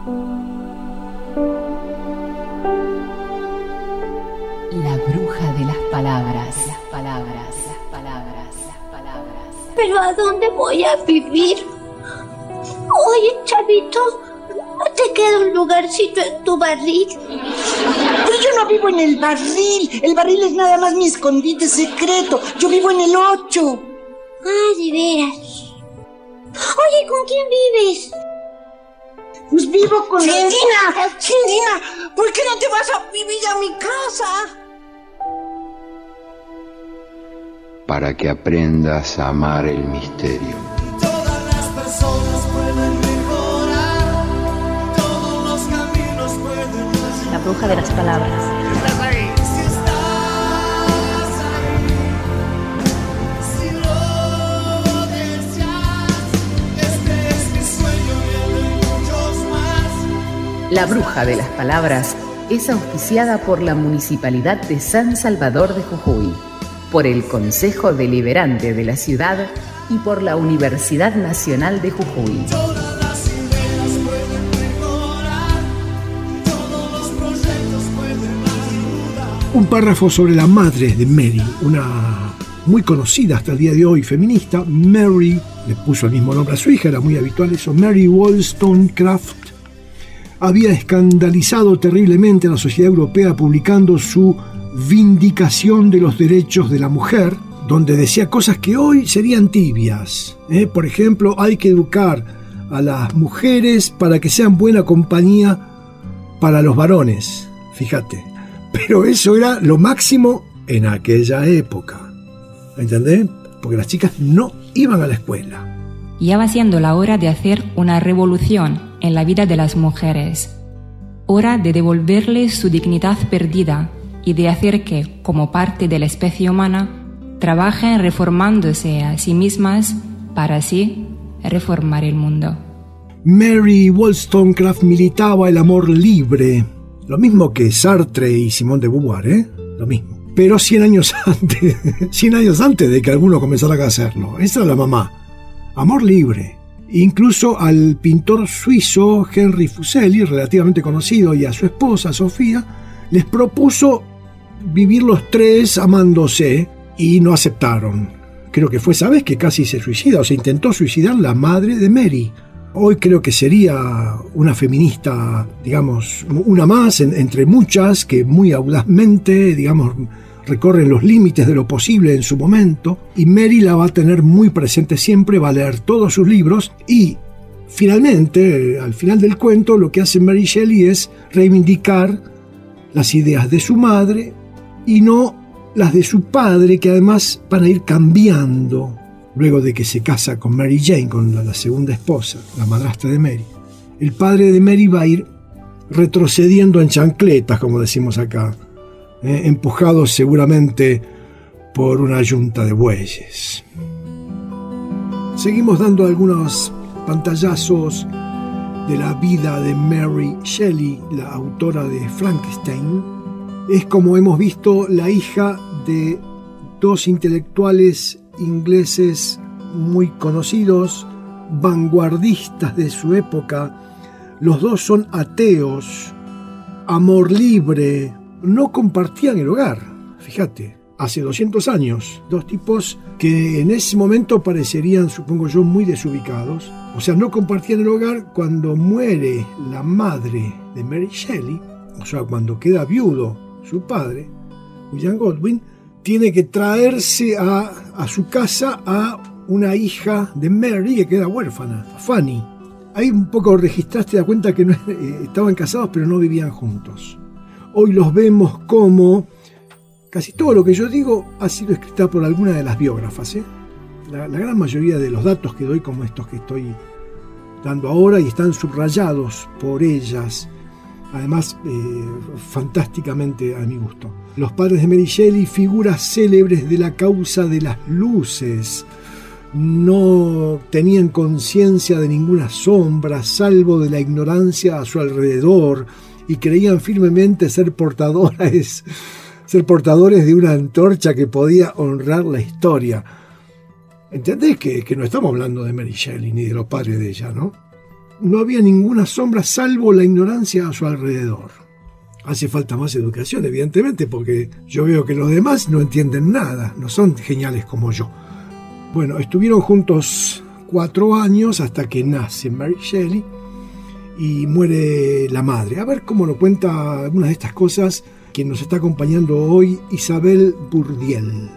La bruja de las palabras, las palabras, las palabras, las palabras. ¿Pero a dónde voy a vivir? Oye, chavito, ¿no te queda un lugarcito en tu barril? Pero yo no vivo en el barril. El barril es nada más mi escondite secreto. Yo vivo en el 8. Ah, de veras. Oye, ¿con quién vives? Pues vivo con... Cindina, ¿por qué no te vas a vivir a mi casa? Para que aprendas a amar el misterio. Todas las personas pueden mejorar, todos los caminos pueden ayudar. La bruja de las palabras. ¿Estás ahí? Si estás ahí, si lo deseas, este es mi sueño y el de muchos más. La bruja de las palabras es auspiciada por la Municipalidad de San Salvador de Jujuy, por el Consejo Deliberante de la ciudad y por la Universidad Nacional de Jujuy. Todas las ideas pueden mejorar, todos los proyectos pueden ayudar. Un párrafo sobre la madre de Mary, una muy conocida hasta el día de hoy feminista. Mary, le puso el mismo nombre a su hija, era muy habitual eso. Mary Wollstonecraft había escandalizado terriblemente a la sociedad europea publicando su Vindicación de los Derechos de la Mujer, donde decía cosas que hoy serían tibias. Por ejemplo, hay que educar a las mujeres para que sean buena compañía para los varones. Fíjate. Pero eso era lo máximo en aquella época. ¿Entendés? Porque las chicas no iban a la escuela. Ya va siendo la hora de hacer una revolución en la vida de las mujeres. Hora de devolverles su dignidad perdida y de hacer que, como parte de la especie humana, trabajen reformándose a sí mismas para así reformar el mundo. Mary Wollstonecraft militaba el amor libre, lo mismo que Sartre y Simone de Beauvoir, lo mismo. Pero 100 años antes de que alguno comenzara a hacerlo. Esa era la mamá. Amor libre. Incluso al pintor suizo Henri Fuseli, relativamente conocido, y a su esposa Sofía, les propuso vivir los tres amándose y no aceptaron. Creo que fue esa vez que casi se suicida, o se intentó suicidar la madre de Mary. Hoy creo que sería una feminista, digamos, una más entre muchas que muy audazmente, digamos, recorren los límites de lo posible en su momento, y Mary la va a tener muy presente siempre, va a leer todos sus libros, y finalmente, al final del cuento, lo que hace Mary Shelley es reivindicar las ideas de su madre y no las de su padre, que además van a ir cambiando luego de que se casa con Mary Jane, con la segunda esposa, la madrastra de Mary. El padre de Mary va a ir retrocediendo en chancletas, como decimos acá, empujado seguramente por una yunta de bueyes. Seguimos dando algunos pantallazos de la vida de Mary Shelley, la autora de Frankenstein. Es, como hemos visto, la hija de dos intelectuales ingleses muy conocidos, vanguardistas de su época. Los dos son ateos, amor libre, no compartían el hogar. Fíjate, hace 200 años, dos tipos que en ese momento parecerían, supongo yo, muy desubicados. O sea, no compartían el hogar. Cuando muere la madre de Mary Shelley, o sea, cuando queda viudo su padre, William Godwin, tiene que traerse a su casa a una hija de Mary que queda huérfana, Fanny. Ahí un poco registraste, te das cuenta que no, estaban casados pero no vivían juntos. Hoy los vemos como... Casi todo lo que yo digo ha sido escrita por alguna de las biógrafas. La gran mayoría de los datos que doy, como estos que estoy dando ahora, y están subrayados por ellas, además fantásticamente a mi gusto. Los padres de Mary Shelley, figuras célebres de la causa de las luces, no tenían conciencia de ninguna sombra, salvo de la ignorancia a su alrededor, y creían firmemente ser portadores de una antorcha que podía honrar la historia. ¿Entendés que no estamos hablando de Mary Shelley ni de los padres de ella, no? no había ninguna sombra salvo la ignorancia a su alrededor. Hace falta más educación, evidentemente, porque yo veo que los demás no entienden nada, no son geniales como yo. Bueno, estuvieron juntos 4 años hasta que nace Mary Shelley y muere la madre. A ver cómo lo cuenta algunas de estas cosas quien nos está acompañando hoy, Isabel Burdiel.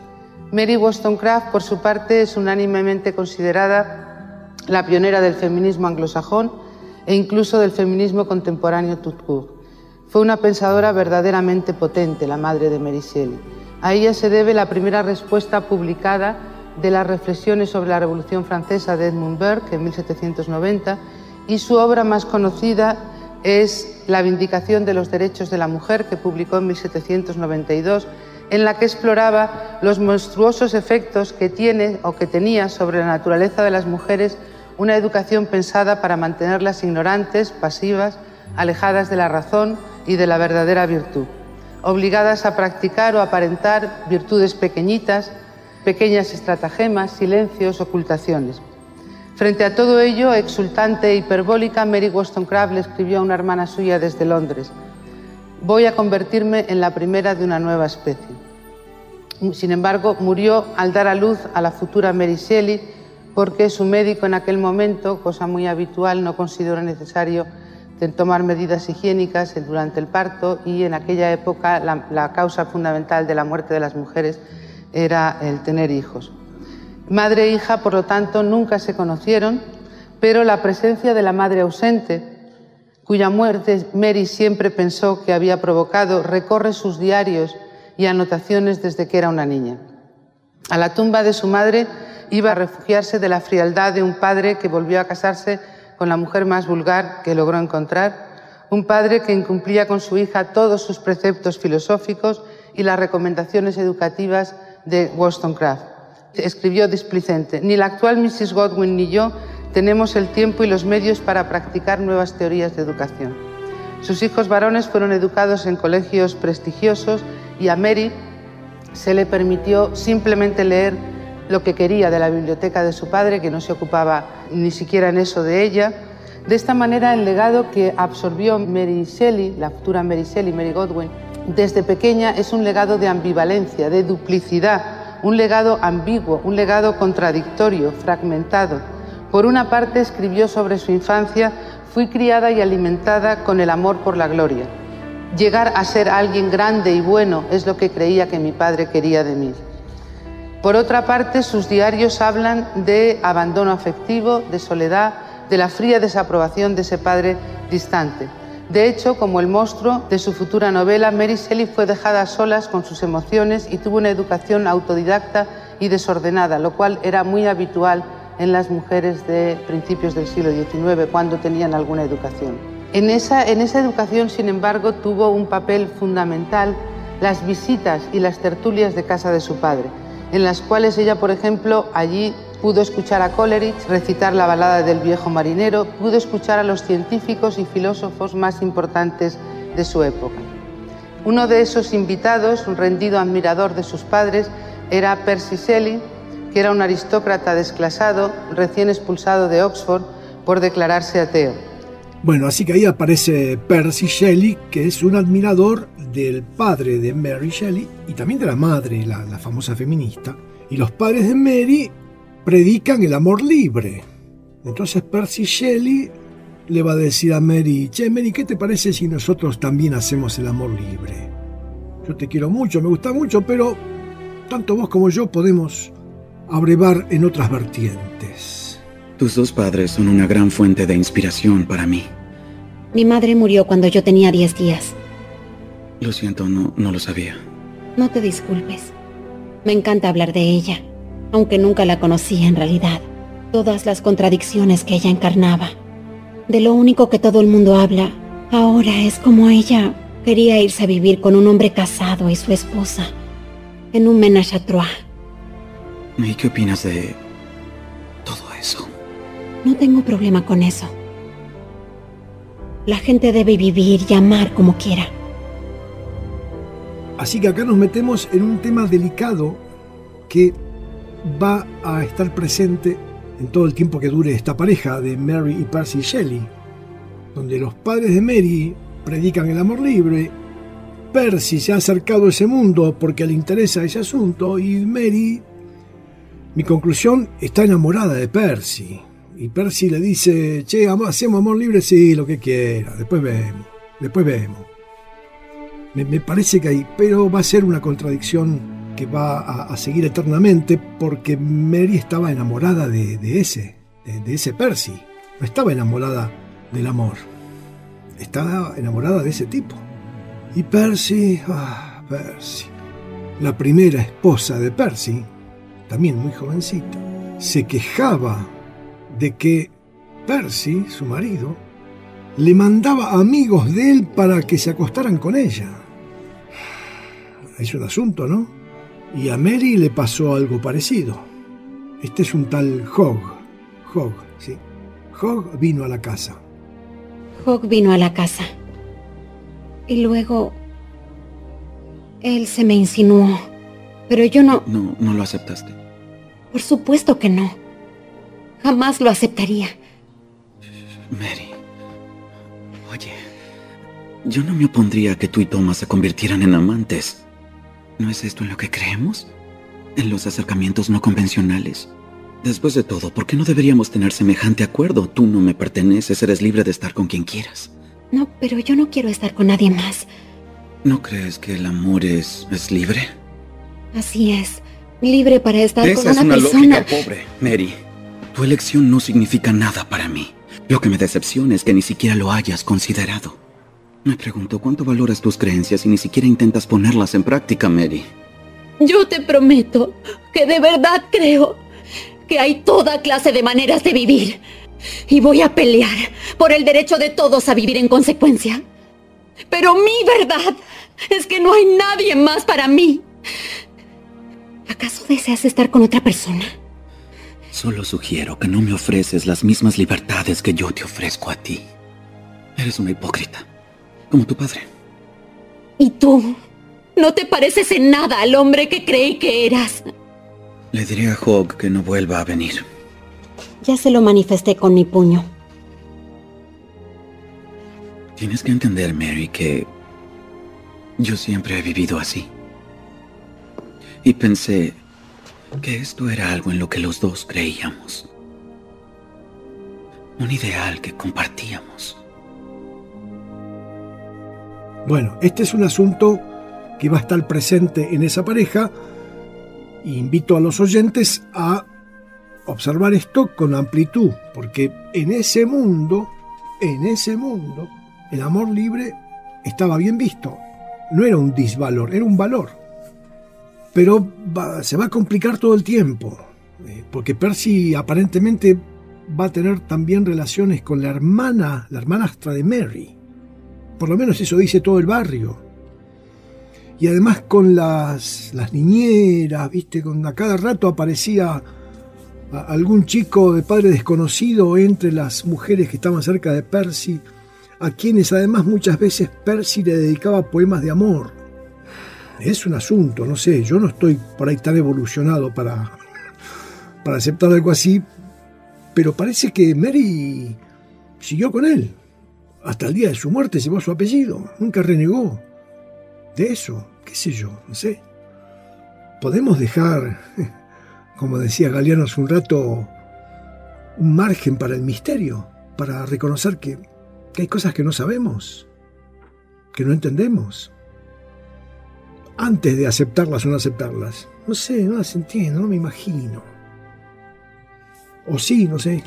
Mary Wollstonecraft, por su parte, es unánimemente considerada la pionera del feminismo anglosajón e incluso del feminismo contemporáneo tout court. Fue una pensadora verdaderamente potente, la madre de Mary Shelley. A ella se debe la primera respuesta publicada de las reflexiones sobre la Revolución Francesa de Edmund Burke en 1790, y su obra más conocida es La Vindicación de los Derechos de la Mujer, que publicó en 1792, en la que exploraba los monstruosos efectos que tiene o que tenía sobre la naturaleza de las mujeres una educación pensada para mantenerlas ignorantes, pasivas, alejadas de la razón y de la verdadera virtud, obligadas a practicar o aparentar virtudes pequeñitas, pequeñas estratagemas, silencios, ocultaciones. Frente a todo ello, exultante e hiperbólica, Mary Wollstonecraft le escribió a una hermana suya desde Londres: «Voy a convertirme en la primera de una nueva especie». Sin embargo, murió al dar a luz a la futura Mary Shelley porque su médico en aquel momento, cosa muy habitual, no consideró necesario tomar medidas higiénicas durante el parto, y en aquella época la causa fundamental de la muerte de las mujeres era el tener hijos. Madre e hija, por lo tanto, nunca se conocieron, pero la presencia de la madre ausente, cuya muerte Mary siempre pensó que había provocado, recorre sus diarios y anotaciones desde que era una niña. A la tumba de su madre iba a refugiarse de la frialdad de un padre que volvió a casarse con la mujer más vulgar que logró encontrar, un padre que incumplía con su hija todos sus preceptos filosóficos y las recomendaciones educativas de Wollstonecraft. Escribió displicente: «Ni la actual Mrs. Godwin ni yo tenemos el tiempo y los medios para practicar nuevas teorías de educación». Sus hijos varones fueron educados en colegios prestigiosos y a Mary se le permitió simplemente leer lo que quería de la biblioteca de su padre, que no se ocupaba ni siquiera en eso de ella. De esta manera, el legado que absorbió Mary Shelley, la futura Mary Shelley, Mary Godwin, desde pequeña es un legado de ambivalencia, de duplicidad, un legado ambiguo, un legado contradictorio, fragmentado. Por una parte, escribió sobre su infancia: «Fui criada y alimentada con el amor por la gloria. Llegar a ser alguien grande y bueno es lo que creía que mi padre quería de mí». Por otra parte, sus diarios hablan de abandono afectivo, de soledad, de la fría desaprobación de ese padre distante. De hecho, como el monstruo de su futura novela, Mary Shelley fue dejada a solas con sus emociones y tuvo una educación autodidacta y desordenada, lo cual era muy habitual en las mujeres de principios del siglo XIX, cuando tenían alguna educación. En esa educación, sin embargo, tuvo un papel fundamental las visitas y las tertulias de casa de su padre, en las cuales ella, por ejemplo, allí pudo escuchar a Coleridge recitar la balada del viejo marinero, pudo escuchar a los científicos y filósofos más importantes de su época. Uno de esos invitados, un rendido admirador de sus padres, era Percy Shelley, que era un aristócrata desclasado, recién expulsado de Oxford por declararse ateo. Bueno, así que ahí aparece Percy Shelley, que es un admirador del padre de Mary Shelley y también de la madre, la famosa feminista. Y los padres de Mary predican el amor libre. Entonces Percy Shelley le va a decir a Mary: «Che, Mary, ¿qué te parece si nosotros también hacemos el amor libre? Yo te quiero mucho, me gusta mucho, pero tanto vos como yo podemos abrevar en otras vertientes». Tus dos padres son una gran fuente de inspiración para mí. Mi madre murió cuando yo tenía 10 días. Lo siento, no lo sabía. No te disculpes. Me encanta hablar de ella, aunque nunca la conocí en realidad. Todas las contradicciones que ella encarnaba. De lo único que todo el mundo habla ahora es como ella quería irse a vivir con un hombre casado y su esposa en un ménage à trois. ¿Y qué opinas de todo eso? No tengo problema con eso. La gente debe vivir y amar como quiera. Así que acá nos metemos en un tema delicado que va a estar presente en todo el tiempo que dure esta pareja de Mary y Percy Shelley, donde los padres de Mary predican el amor libre. Percy se ha acercado a ese mundo porque le interesa ese asunto, y Mary, mi conclusión, está enamorada de Percy. Y Percy le dice: che, hacemos amor libre, sí, lo que quiera, después vemos. Me parece que ahí, pero va a ser una contradicción que va a seguir eternamente, porque Mary estaba enamorada de ese Percy. No estaba enamorada del amor, estaba enamorada de ese tipo. Y Percy, la primera esposa de Percy, también muy jovencita, se quejaba de que Percy, su marido, le mandaba amigos de él para que se acostaran con ella. Es un asunto, ¿no? Y a Mary le pasó algo parecido. Este es un tal Hogg, sí. Hogg vino a la casa. Hogg vino a la casa. Y luego él se me insinuó, pero yo no... No lo aceptaste. Por supuesto que no. Jamás lo aceptaría. Mary, oye, yo no me opondría a que tú y Thomas se convirtieran en amantes. ¿No es esto en lo que creemos? En los acercamientos no convencionales. Después de todo, ¿por qué no deberíamos tener semejante acuerdo? Tú no me perteneces, eres libre de estar con quien quieras. No, pero yo no quiero estar con nadie más. ¿No crees que el amor es libre? Así es, libre para estar con una persona. Esa es una lógica pobre, Mary. Tu elección no significa nada para mí. Lo que me decepciona es que ni siquiera lo hayas considerado. Me pregunto cuánto valoras tus creencias y ni siquiera intentas ponerlas en práctica, Mary. Yo te prometo que de verdad creo que hay toda clase de maneras de vivir. Y voy a pelear por el derecho de todos a vivir en consecuencia. Pero mi verdad es que no hay nadie más para mí. ¿Acaso deseas estar con otra persona? Solo sugiero que no me ofreces las mismas libertades que yo te ofrezco a ti. Eres una hipócrita, como tu padre. ¿Y tú? No te pareces en nada al hombre que creí que eras. Le diré a Hogg que no vuelva a venir. Ya se lo manifesté con mi puño. Tienes que entender, Mary, que yo siempre he vivido así. Y pensé que esto era algo en lo que los dos creíamos. Un ideal que compartíamos. Bueno, este es un asunto que va a estar presente en esa pareja. Invito a los oyentes a observar esto con amplitud, porque en ese mundo, el amor libre estaba bien visto. No era un disvalor, era un valor. Pero se va a complicar todo el tiempo, porque Percy aparentemente va a tener también relaciones con la hermanastra de Mary. Por lo menos eso dice todo el barrio. Y además con las niñeras, ¿viste? A cada rato aparecía algún chico de padre desconocido entre las mujeres que estaban cerca de Percy, a quienes además muchas veces Percy le dedicaba poemas de amor. Es un asunto, no sé, yo no estoy por ahí tan evolucionado para aceptar algo así, pero parece que Mary siguió con él. Hasta el día de su muerte llevó su apellido, nunca renegó de eso, qué sé yo, no sé. Podemos dejar, como decía Galeano hace un rato, un margen para el misterio, para reconocer que hay cosas que no sabemos, que no entendemos, antes de aceptarlas o no aceptarlas. No sé, no las entiendo, no me imagino. O sí, no sé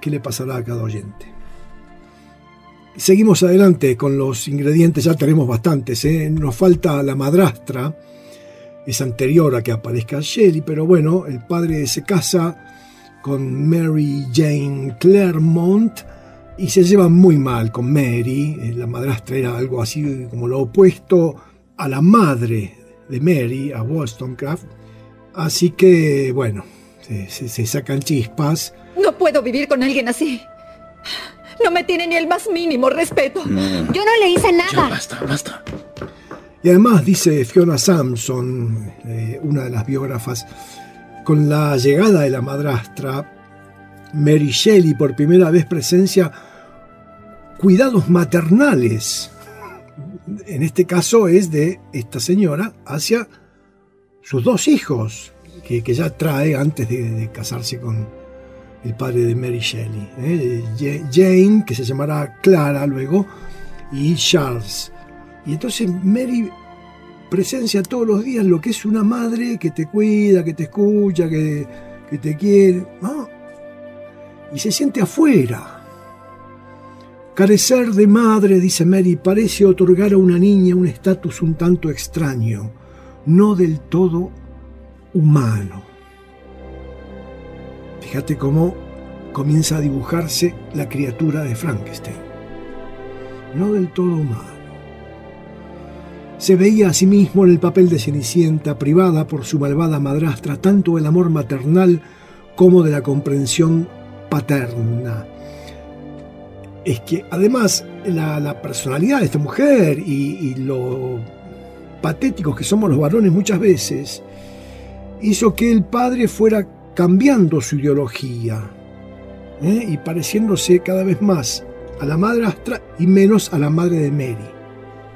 qué le pasará a cada oyente. Seguimos adelante con los ingredientes, ya tenemos bastantes, ¿eh? Nos falta la madrastra, es anterior a que aparezca Shelley, pero bueno, el padre se casa con Mary Jane Claremont y se lleva muy mal con Mary. La madrastra era algo así como lo opuesto a la madre de Mary, a Wollstonecraft, así que bueno, se sacan chispas. No puedo vivir con alguien así. No me tiene ni el más mínimo respeto. No. Yo no le hice nada. Ya, basta. Y además, dice Fiona Sampson, una de las biógrafas, con la llegada de la madrastra, Mary Shelley por primera vez presencia cuidados maternales. En este caso es de esta señora hacia sus dos hijos, que ya trae antes de casarse con el padre de Mary Shelley. Jane, que se llamará Clara luego, y Charles. Y entonces Mary presencia todos los días lo que es una madre que te cuida, que te escucha, que te quiere, ¿no? Y se siente afuera. Carecer de madre, dice Mary, parece otorgar a una niña un estatus un tanto extraño, no del todo humano. Fíjate cómo comienza a dibujarse la criatura de Frankenstein. No del todo humano. Se veía a sí mismo en el papel de Cenicienta, privada por su malvada madrastra tanto del amor maternal como de la comprensión paterna. Es que además la personalidad de esta mujer y lo patéticos que somos los varones muchas veces hizo que el padre fuera cambiando su ideología, y pareciéndose cada vez más a la madrastra y menos a la madre de Mary.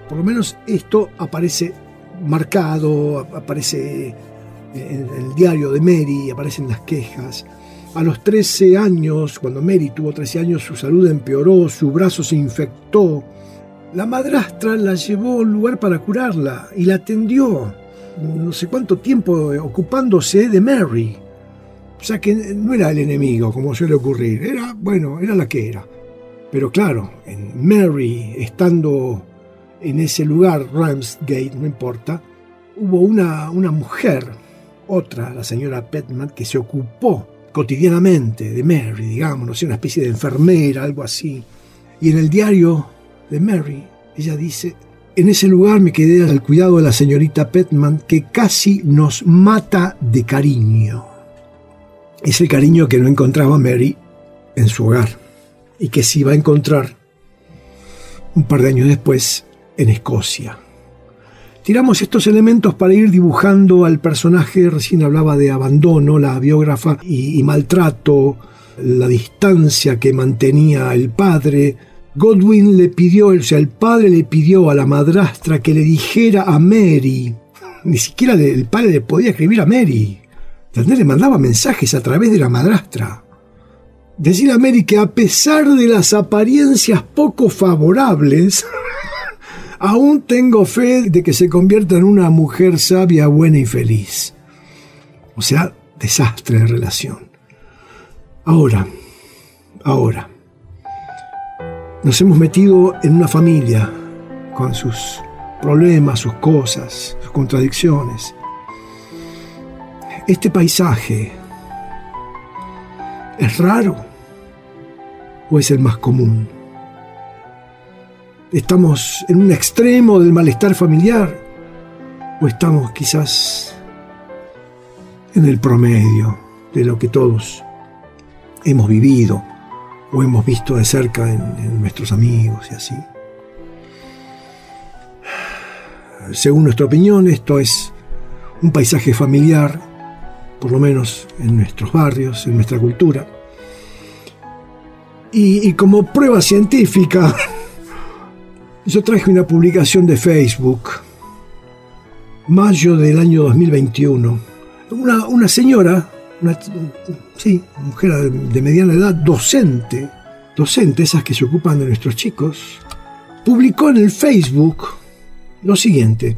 Por lo menos esto aparece marcado, aparece en el diario de Mary, aparecen las quejas. A los 13 años, cuando Mary tuvo 13 años, su salud empeoró, su brazo se infectó. La madrastra la llevó a un lugar para curarla y la atendió no sé cuánto tiempo ocupándose de Mary. O sea que no era el enemigo, como suele ocurrir. Era la que era. Pero claro, en Mary, estando en ese lugar, Ramsgate, no importa, hubo una mujer, otra, la señora Petman, que se ocupó cotidianamente de Mary, digamos, no sé, una especie de enfermera, algo así. Y en el diario de Mary, ella dice: en ese lugar me quedé al cuidado de la señorita Petman, que casi nos mata de cariño. Es el cariño que no encontraba Mary en su hogar y que sí va a encontrar un par de años después en Escocia. Tiramos estos elementos para ir dibujando al personaje. Recién hablaba de abandono, la biógrafa, y maltrato, la distancia que mantenía el padre. Godwin le pidió, o sea, el padre le pidió a la madrastra que le dijera a Mary, ni siquiera el padre le podía escribir a Mary, le mandaba mensajes a través de la madrastra. Decir a Mary que a pesar de las apariencias poco favorables, aún tengo fe de que se convierta en una mujer sabia, buena y feliz. O sea, desastre de relación. Ahora, nos hemos metido en una familia con sus problemas, sus cosas, sus contradicciones. ¿Este paisaje es raro o es el más común? ¿Estamos en un extremo del malestar familiar o estamos quizás en el promedio de lo que todos hemos vivido o hemos visto de cerca en nuestros amigos y así? Según nuestra opinión, esto es un paisaje familiar, por lo menos en nuestros barrios, en nuestra cultura. Y como prueba científica, yo traje una publicación de Facebook, mayo del año 2021. Una señora, mujer de mediana edad, docente, esas que se ocupan de nuestros chicos, publicó en el Facebook lo siguiente: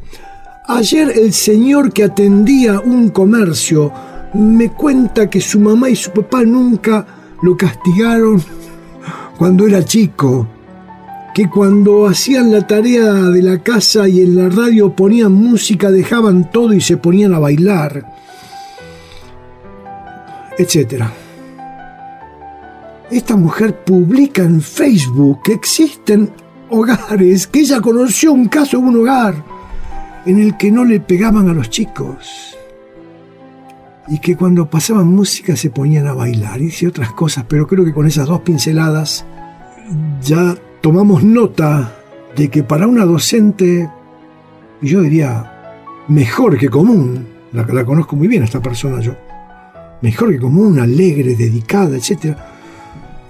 ayer el señor que atendía un comercio me cuenta que su mamá y su papá nunca lo castigaron cuando era chico, que cuando hacían la tarea de la casa y en la radio ponían música dejaban todo y se ponían a bailar, etc. Esta mujer publica en Facebook que existen hogares, que ella conoció un caso de un hogar en el que no le pegaban a los chicos y que cuando pasaban música se ponían a bailar, y dice otras cosas, pero creo que con esas dos pinceladas ya tomamos nota de que para una docente, yo diría mejor que común, la conozco muy bien a esta persona yo, mejor que común, alegre, dedicada, etc.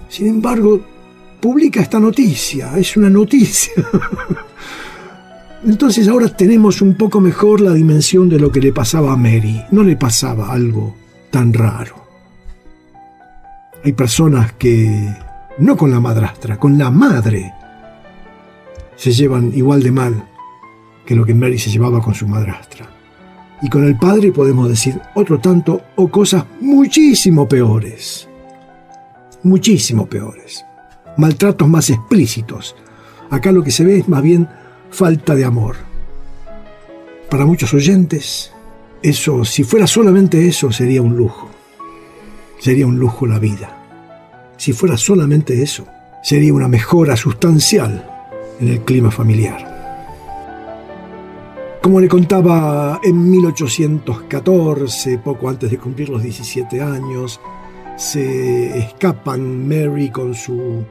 Sin embargo, publica esta noticia, es una noticia. Entonces ahora tenemos un poco mejor la dimensión de lo que le pasaba a Mary. No le pasaba algo tan raro. Hay personas que, no con la madrastra, con la madre, se llevan igual de mal que lo que Mary se llevaba con su madrastra. Y con el padre podemos decir otro tanto o cosas muchísimo peores. Muchísimo peores. Maltratos más explícitos. Acá lo que se ve es más bien falta de amor. Para muchos oyentes, eso, si fuera solamente eso, sería un lujo. Sería un lujo la vida. Si fuera solamente eso, sería una mejora sustancial en el clima familiar. Como le contaba, en 1814, poco antes de cumplir los 17 años, se escapan Mary con su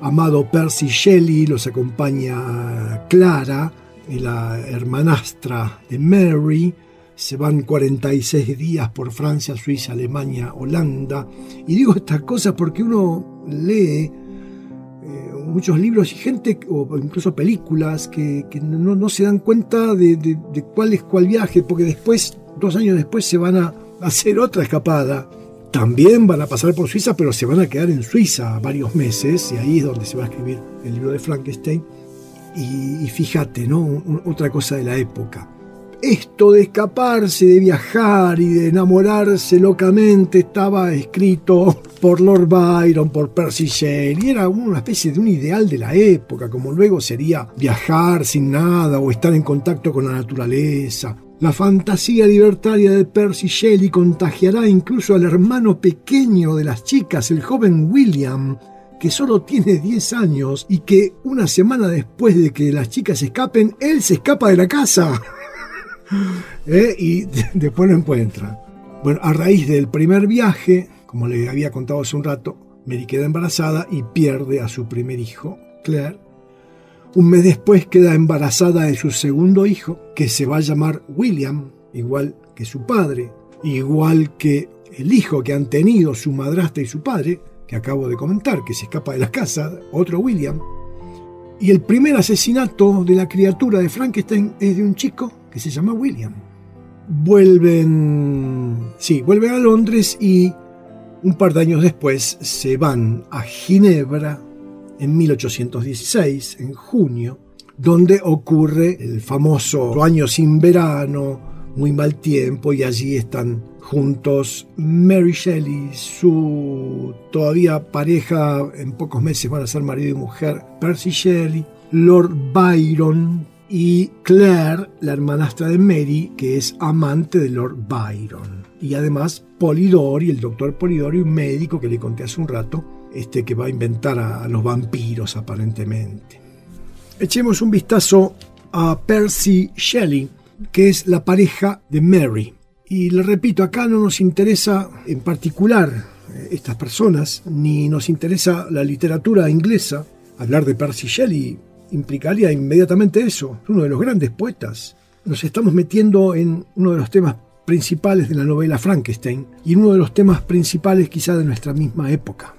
amado Percy Shelley, los acompaña Clara, la hermanastra de Mary. Se van 46 días por Francia, Suiza, Alemania, Holanda. Y digo estas cosas porque uno lee muchos libros y gente, o incluso películas, que no se dan cuenta de cuál es cuál viaje, porque después, 2 años después, se van a hacer otra escapada. También van a pasar por Suiza, pero se van a quedar en Suiza varios meses, y ahí es donde se va a escribir el libro de Frankenstein. Y fíjate, ¿no? Otra cosa de la época. Esto de escaparse, de viajar y de enamorarse locamente estaba escrito por Lord Byron, por Percy Shelley. Era una especie de un ideal de la época, como luego sería viajar sin nada o estar en contacto con la naturaleza. La fantasía libertaria de Percy Shelley contagiará incluso al hermano pequeño de las chicas, el joven William, que solo tiene 10 años y que una semana después de que las chicas escapen, él se escapa de la casa. Y después lo encuentra. Bueno, a raíz del primer viaje, como le había contado hace un rato, Mary queda embarazada y pierde a su primer hijo, Claire. Un mes después queda embarazada de su segundo hijo, que se va a llamar William, igual que su padre, igual que el hijo que han tenido su madrastra y su padre, que acabo de comentar, que se escapa de la casa, otro William. Y el primer asesinato de la criatura de Frankenstein es de un chico que se llama William. Vuelven a Londres y un par de años después se van a Ginebra en 1816, en junio, donde ocurre el famoso año sin verano, muy mal tiempo, y allí están juntos Mary Shelley, su todavía pareja, en pocos meses van a ser marido y mujer, Percy Shelley, Lord Byron y Claire, la hermanastra de Mary, que es amante de Lord Byron. Y además Polidori, el doctor Polidori, un médico que le conté hace un rato, que va a inventar a los vampiros aparentemente. Echemos un vistazo a Percy Shelley, que es la pareja de Mary. Y le repito, acá no nos interesa en particular estas personas, ni nos interesa la literatura inglesa. Hablar de Percy Shelley implicaría inmediatamente eso, es uno de los grandes poetas. Nos estamos metiendo en uno de los temas principales de la novela Frankenstein y uno de los temas principales quizá de nuestra misma época.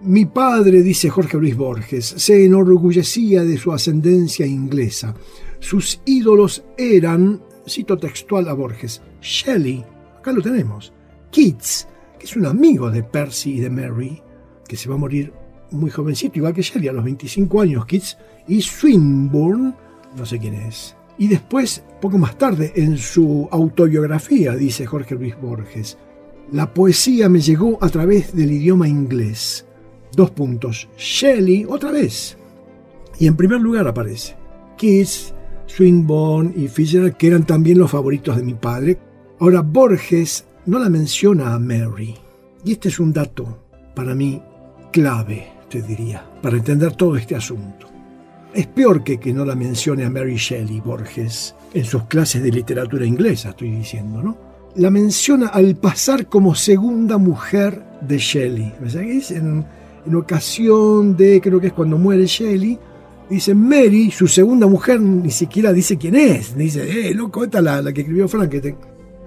Mi padre, dice Jorge Luis Borges, se enorgullecía de su ascendencia inglesa. Sus ídolos eran, cito textual a Borges, Shelley, acá lo tenemos, Keats, que es un amigo de Percy y de Mary, que se va a morir muy jovencito, igual que Shelley, a los 25 años, Keats, y Swinburne, no sé quién es. Y después, poco más tarde, en su autobiografía, dice Jorge Luis Borges, la poesía me llegó a través del idioma inglés. : Shelley, otra vez. Y en primer lugar aparece Keats, Swinburne y Fitzgerald, que eran también los favoritos de mi padre. Ahora, Borges no la menciona a Mary. Y este es un dato, para mí, clave, te diría, para entender todo este asunto. Es peor que no la mencione a Mary Shelley, Borges, en sus clases de literatura inglesa, estoy diciendo, ¿no? La menciona al pasar como segunda mujer de Shelley. ¿Es? En ocasión de, creo que es cuando muere Shelley, dice Mary, su segunda mujer, ni siquiera dice quién es. Dice, loco, esta es la que escribió Frankenstein.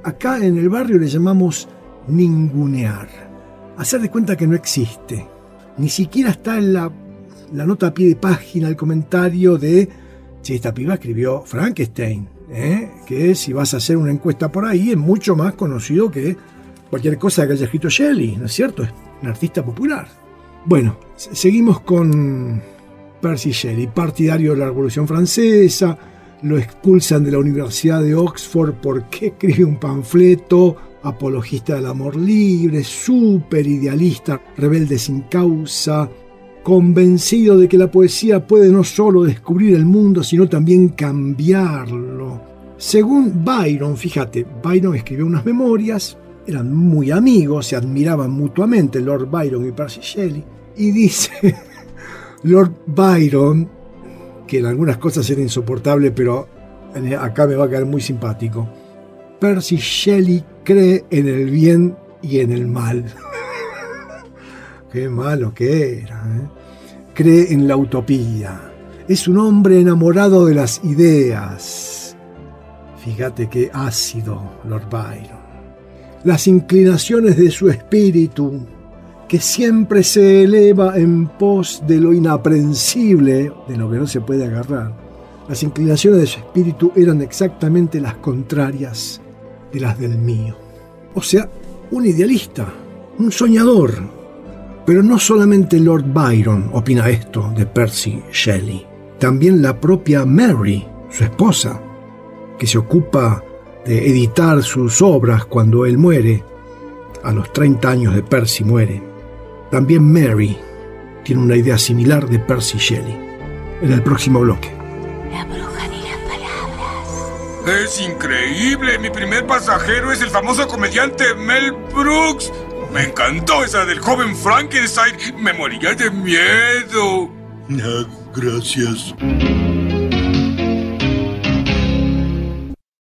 Acá en el barrio le llamamos ningunear, hacer de cuenta que no existe. Ni siquiera está en la nota a pie de página, el comentario de si esta piba escribió Frankenstein, que si vas a hacer una encuesta por ahí es mucho más conocido que cualquier cosa que haya escrito Shelley, ¿no es cierto? Es un artista popular. Bueno, seguimos con Percy Shelley, partidario de la Revolución Francesa. Lo expulsan de la Universidad de Oxford porque escribe un panfleto apologista del amor libre, súper idealista, rebelde sin causa, convencido de que la poesía puede no solo descubrir el mundo, sino también cambiarlo. Según Byron, fíjate, Byron escribió unas memorias, eran muy amigos, se admiraban mutuamente Lord Byron y Percy Shelley, y dice Lord Byron, que en algunas cosas era insoportable, pero acá me va a quedar muy simpático: Percy Shelley cree en el bien y en el mal. Qué malo que era, Cree en la utopía. Es un hombre enamorado de las ideas. Fíjate qué ácido Lord Byron. Las inclinaciones de su espíritu, que siempre se eleva en pos de lo inaprensible, de lo que no se puede agarrar. Las inclinaciones de su espíritu eran exactamente las contrarias de las del mío. O sea, un idealista, un soñador. Pero no solamente Lord Byron opina esto de Percy Shelley. También la propia Mary, su esposa, que se ocupa de editar sus obras cuando él muere. A los 30 años de Percy muere. También Mary tiene una idea similar de Percy Shelley. En el próximo bloque. La bruja ni las palabras. Es increíble. Mi primer pasajero es el famoso comediante Mel Brooks. Me encantó esa del joven Frankenstein. Me moría de miedo. Gracias.